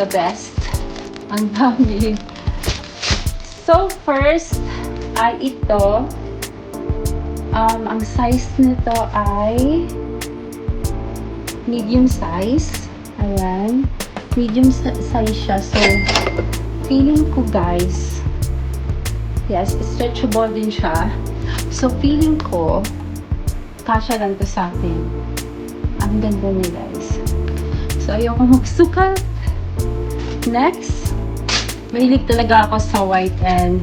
the best. Ang dami. So, first ay ito. Ang size nito ay medium size. Ayan. Medium size siya. So, feeling ko guys, yes, stretchable din siya. So, feeling ko, kasya lang to sa akin. Ang ganda niya guys. So, ayoko magsukat. Next, mahilig talaga ako sa white and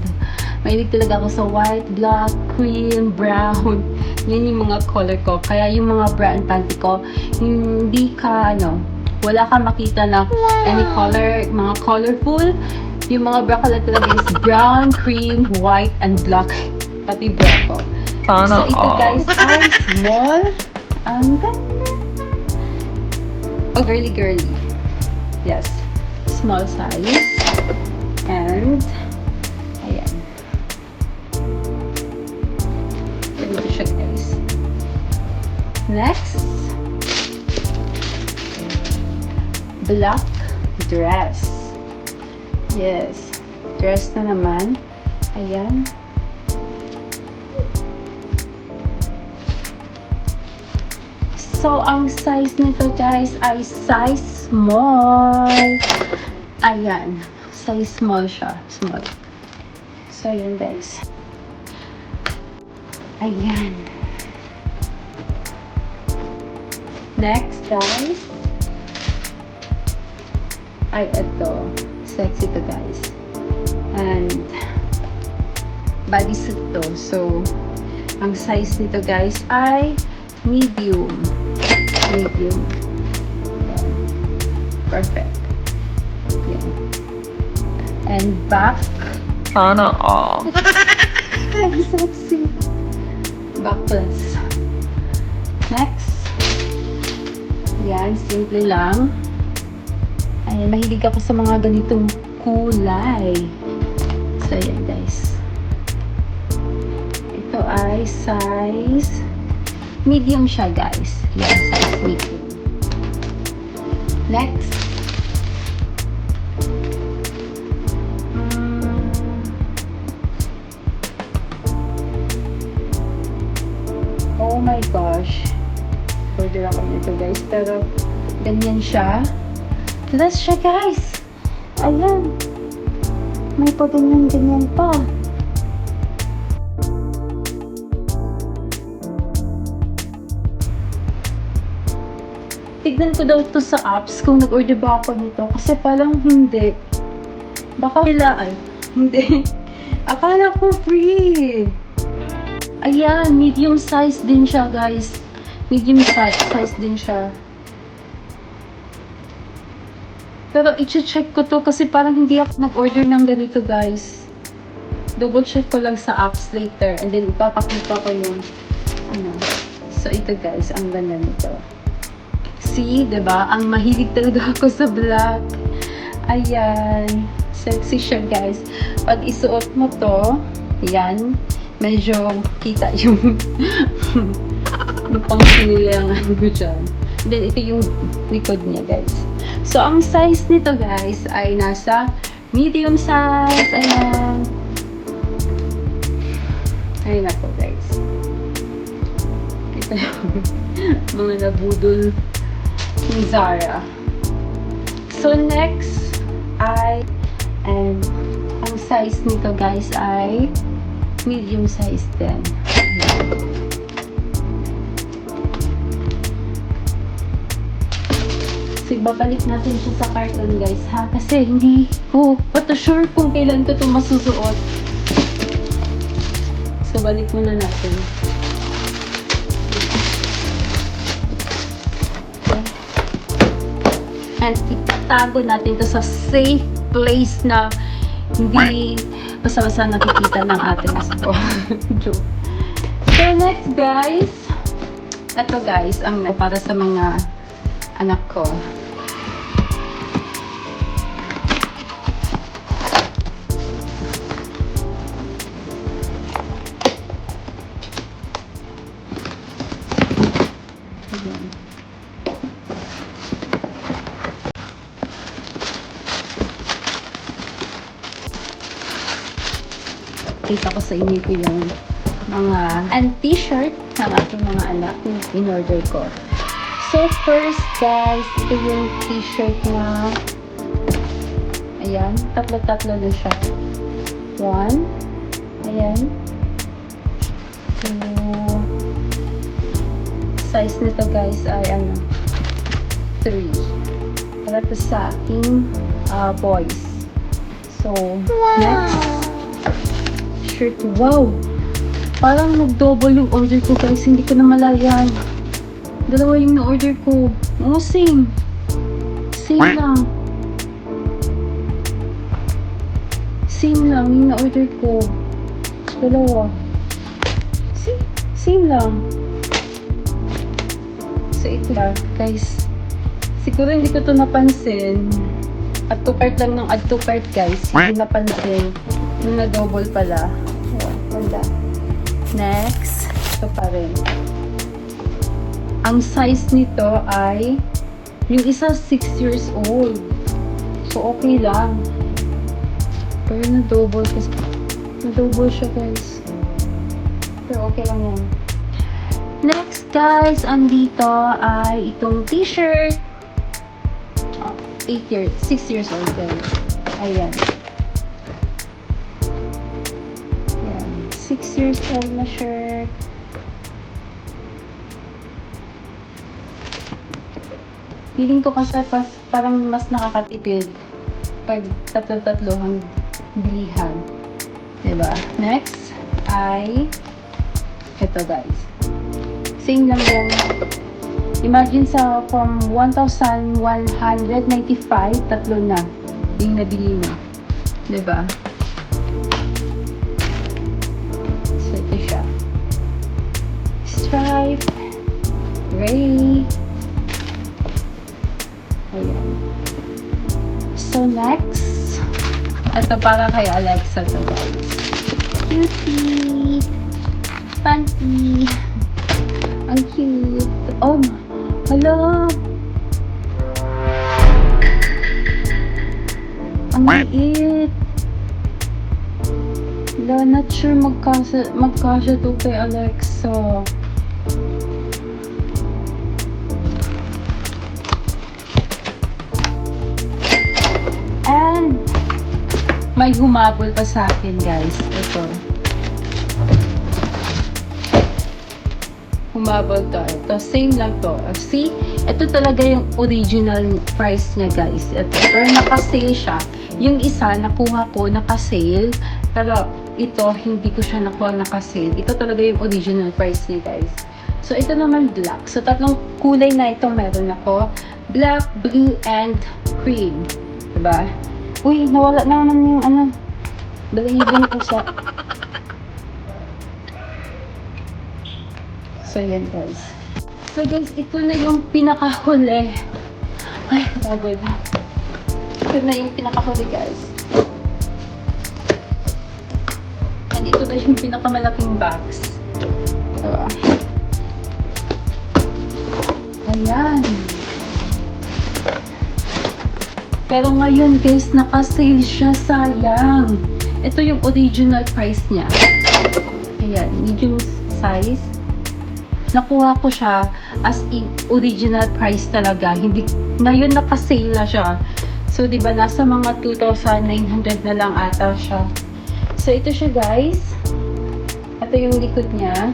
mahilig talaga ako sa white, black, cream, brown. Yan yung mga color ko. Kaya yung mga bra and panty ko, hindi ka, wala ka makita na any color, mga colorful. Yung mga bra ko lang talaga is brown, cream, white, and black. Pati bra ko. So, ito guys ay small. Ang ganda. Oh, girly. Yes. Small size. And, ayan. Ganito siya guys. Next. Black dress. Yes. Dress na naman. Ayan. So, ang size nito guys ay size small. Ayan. Size small siya. Small. So, yun guys. Ayan. Next guys. Ay, ito. Sexy to guys. And, bodysuit to. So, ang size nito guys ay medium. Medium. Yan. Perfect. Yan. And back. Sana all. Ay, sexy. Backless. Next. Yan, simple lang. Ayan, mahilig ako sa mga ganitong kulay. So, yan guys. Ito ay size medium siya guys. Yan, size medium. Next. Oh my gosh. Order ako nito guys. Pero, ganyan siya. Dress siya guys. Ayan. May pa ganyan pa. Tignan ko daw to sa apps kung nag-order ba ako nito. Kasi parang hindi. Baka kailangan. Hindi. Akala ko free. Ayan, medium size din siya guys. Medium size din siya. Pero i-check ko to kasi parang hindi ako nag-order ng ganito guys. Double check ko lang sa apps later. And then ipapakita ko yung So ito guys, ang ganda nito. See, diba? Ang mahilig talaga ako sa black. Ayan. Sexy siya guys. Pag isuot mo to, yan, medyo kita yung yung pang sinilangan ko dyan. Then ito yung likod niya guys. So, ang size nito guys ay nasa medium size. Ayan. Ayun na po guys. Ito yung mga nabudol ni Zara. So, next ay and ang size nito guys ay medium size din. So, babalik natin siya sa carton guys ha, kasi hindi ko sure kung kailan ko ito masusuot. So, balik muna natin. Okay. And itatago natin ito sa safe place na hindi basta-basta nakikita ng ating aso. Joke. So, next guys, ito guys, ang para sa mga anak ko. ipapakita ko sa inyo ko yung mga t-shirt ng aking mga anak yung in-order ko. So first guys, ito yung t-shirt na ayan, tatlo-tatlo na siya. 1, ayan. 2, size nito guys ay 3. Para to sa aking boys. So, next shirt. Wow! Parang nag-double yung order ko guys. Hindi ko na malayan. Dalawa yung na-order ko. Oo, same. Same lang. Same lang yung na-order ko. Dalawa. Same lang. So, ito lang guys. Siguro hindi ko to napansin. Add to cart lang ng add to cart guys. Hindi napansin. Nung na-double pala. Ayan, wala. Next, ito pa rin. Ang size nito ay yung isa 6 years old. So, okay lang. Pero na-double kasi. Na-double siya guys. Pero okay lang yan. Next guys, andito ay itong t-shirt. 6 years old guys. Ayan. 6 years old na shirt. Feeling ko kasi parang mas nakakatipid pag tatlo-tatlohang bilihan. Diba? Next ay ito guys. Same lang yung imagine sa from 1,195 tatlo na yung nabili mo. Diba? Ito siya. Stripe. Gray. Ayan. So, next. Ito para kay Alexa to guys. Cutie. Panty. Ang cute. Oh, hala. Ang liit. Not sure magkasya to kay Alexa. And may humabol pa sa akin guys. Ito. Humabol to. Ito. Same lang to. See? Ito talaga yung original price niya guys. Ito. Pero naka-sale siya. Yung isa nakuha ko naka-sale. Pero ito, hindi ko siya nakuha naka-sale. Ito talaga yung original price niya, guys. So, ito naman black. So, tatlong kulay na ito meron ako. Black, blue, and cream. Diba? Uy, nawala na naman yung balahiban ko sa... So, yan, guys. So, guys, ito na yung pinakahuli. Ay, pagod. Ito na yung pinakahuli, guys. Ito na yung pinakamalaking box. Diba? Ayan. Pero ngayon guys, naka-sale siya. Sayang. Ito yung original price niya. Ayan. Medium size. Nakuha ko siya as in original price talaga. Hindi, ngayon naka-sale na siya. So, diba, nasa mga 2,900 na lang ata siya. So, ito siya guys. Ito yung likod niya.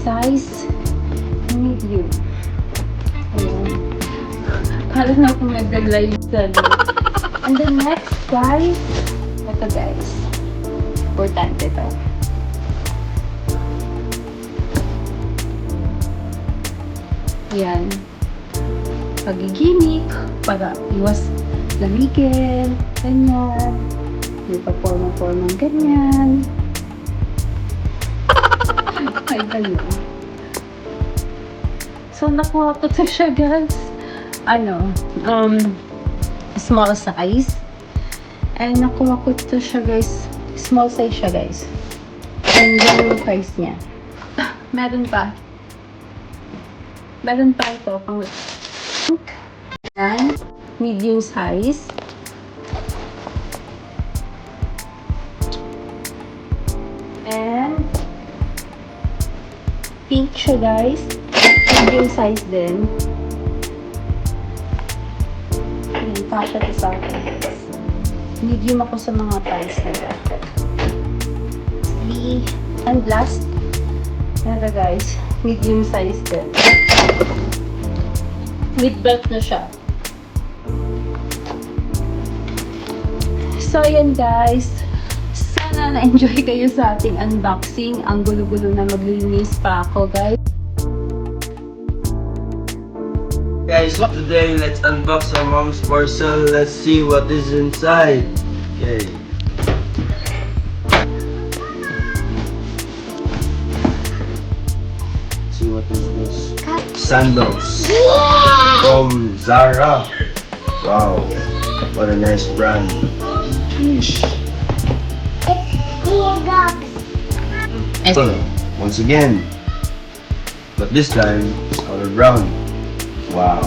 Size medium. Ayan. Parang na akong nag-live sa And then next guys. Ito guys. Importante ito. Yan. Pagiginik para iwas lamigin. Ganyan. May pa-forma-formang ganyan. Ay, ganyan. So, nakuha ko to siya, guys. Small size. And nakuha ko to siya, guys. Small size siya, guys. And yan yung price niya. Meron pa. Meron pa ito pang yan, medium size. And pink siya guys. Medium size din. Ayan, kasha to sa akin. Medium ako sa mga size nila. And last, ito guys, medium size din. With belt na siya. So, ayan guys. Sana na-enjoy kayo sa ating unboxing. Ang gulo-gulo na maglilinis pa ako guys. Guys, today let's unbox our mom's parcel. Let's see what is inside. Okay. See what is this? Sandals from Zara. Wow, what a nice brand. Sheesh. Once again, but this time it's color brown. Wow.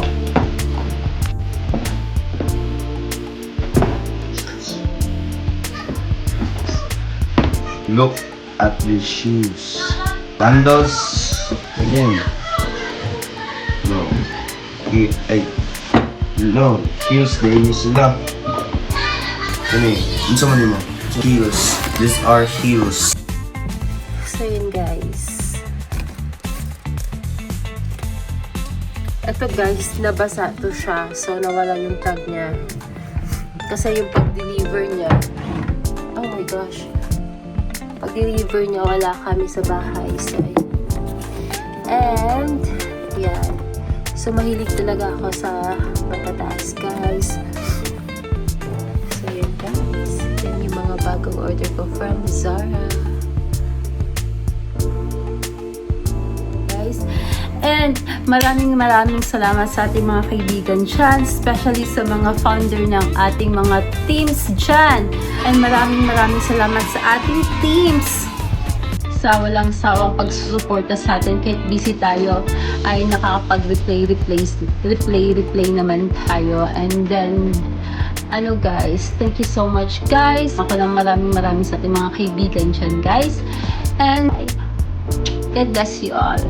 Look at these shoes. Sandals again. No. No. Heels din sila. Ano eh? Ano man mo? Heels. These are heels. So yun guys. Ito guys, nabasa to siya. So nawala yung tag niya. Kasi yung pag-deliver niya, oh my gosh. Pag-deliver niya, wala kami sa bahay. So and yan. So mahilig talaga ako sa patatas guys. So yun guys. Yan yung mga bagong order ko from Zara. And maraming salamat sa ating mga kaibigan dyan, especially sa mga founder ng ating mga teams dyan. And maraming salamat sa ating teams sa walang sawang pagsusuporta sa atin. Kahit busy tayo, ay nakakapag-replay naman tayo. And then, ano guys, thank you so much guys. Ako lang maraming sa ating mga kaibigan dyan guys. And God bless you all.